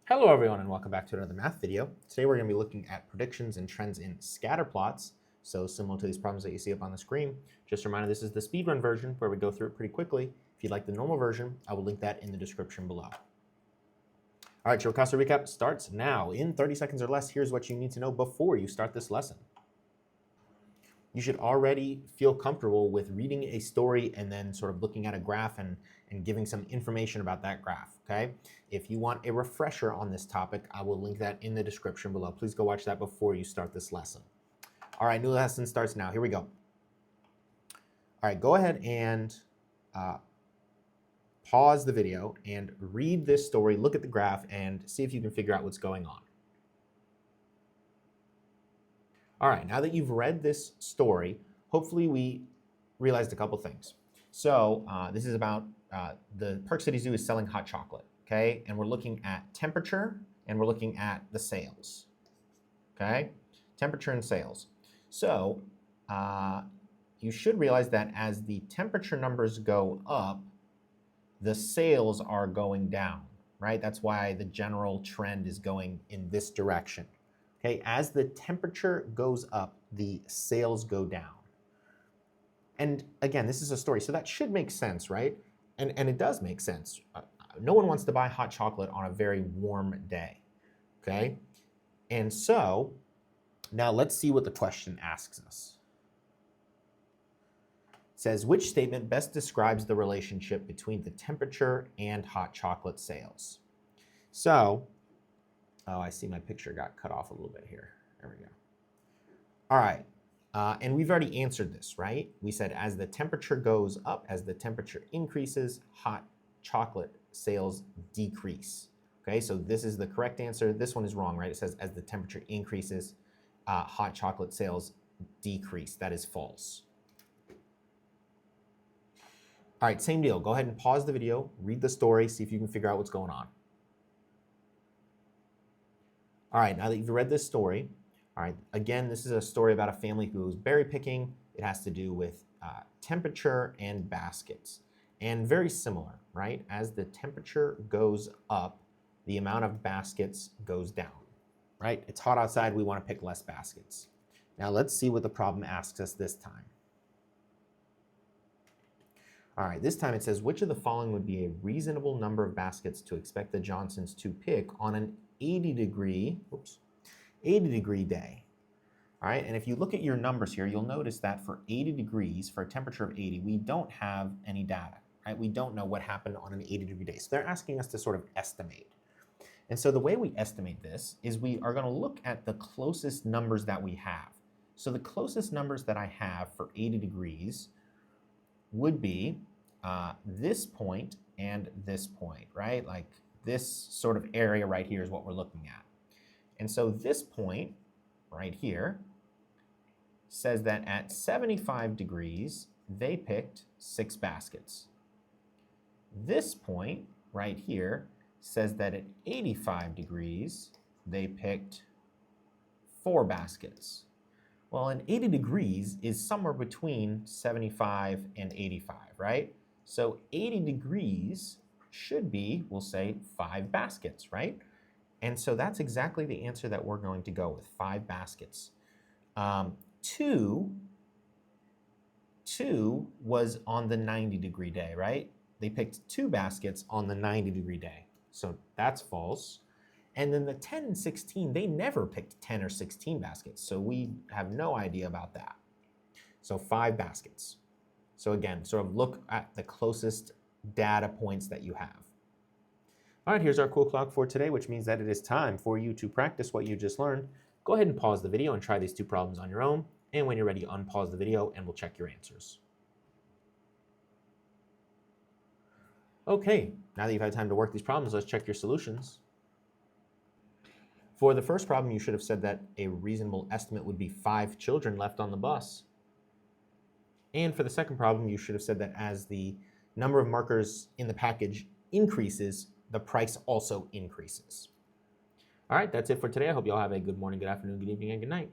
Hello everyone and welcome back to another math video. Today we're going to be looking at predictions and trends in scatter plots. So similar to these problems that you see up on the screen. Just a reminder, this is the speedrun version where we go through it pretty quickly. If you'd like the normal version, I will link that in the description below. All right, your Ricasso Recap starts now. In 30 seconds or less, here's what you need to know before you start this lesson. You should already feel comfortable with reading a story and then sort of looking at a graph and giving some information about that graph, okay? If you want a refresher on this topic, I will link that in the description below. Please go watch that before you start this lesson. All right, new lesson starts now. Here we go. All right, go ahead and pause the video and read this story, look at the graph, and see if you can figure out what's going on. All right, now that you've read this story, hopefully we realized a couple things. So this is about the Park City Zoo is selling hot chocolate, okay? And we're looking at temperature and we're looking at the sales, okay? Temperature and sales. So you should realize that as the temperature numbers go up, the sales are going down, right? That's why the general trend is going in this direction. Okay, as the temperature goes up, the sales go down. And again, this is a story, so that should make sense, right? And it does make sense. No one wants to buy hot chocolate on a very warm day, okay? And so now let's see what the question asks us. It says, which statement best describes the relationship between the temperature and hot chocolate sales? So, oh, I see my picture got cut off a little bit here. There we go. All right, and we've already answered this, right? We said as the temperature goes up, as the temperature increases, hot chocolate sales decrease. Okay, so this is the correct answer. This one is wrong, right? It says as the temperature increases, hot chocolate sales decrease. That is false. All right, same deal. Go ahead and pause the video, read the story, see if you can figure out what's going on. All right, now that you've read this story, all right, again, this is a story about a family who goes berry picking. It has to do with temperature and baskets. And very similar, right? As the temperature goes up, the amount of baskets goes down, right? It's hot outside, we want to pick less baskets. Now let's see what the problem asks us this time. All right, this time it says, which of the following would be a reasonable number of baskets to expect the Johnsons to pick on an 80 degree day? All right, and if you look at your numbers here, you'll notice that for 80 degrees, for a temperature of 80, we don't have any data, right? We don't know what happened on an 80-degree day. So they're asking us to sort of estimate. And so the way we estimate this is we are going to look at the closest numbers that we have. So the closest numbers that I have for 80 degrees would be this point and this point, right? Like this sort of area right here is what we're looking at. And so this point right here says that at 75 degrees, they picked 6 baskets. This point right here says that at 85 degrees, they picked 4 baskets. Well, an 80 degrees is somewhere between 75 and 85, right? So 80 degrees should be, we'll say, 5 baskets, right? And so that's exactly the answer that we're going to go with, 5 baskets. 2 was on the 90-degree day, right? They picked 2 baskets on the 90-degree day. So that's false. And then the 10 and 16, they never picked 10 or 16 baskets. So we have no idea about that. So 5 baskets. So again, sort of look at the closest data points that you have. All right, here's our cool clock for today, which means that it is time for you to practice what you just learned. Go ahead and pause the video and try these 2 problems on your own. And when you're ready, unpause the video and we'll check your answers. Okay, now that you've had time to work these problems, let's check your solutions. For the first problem, you should have said that a reasonable estimate would be 5 children left on the bus. And for the second problem, you should have said that as the number of markers in the package increases, the price also increases. All right, that's it for today. I hope you all have a good morning, good afternoon, good evening, and good night.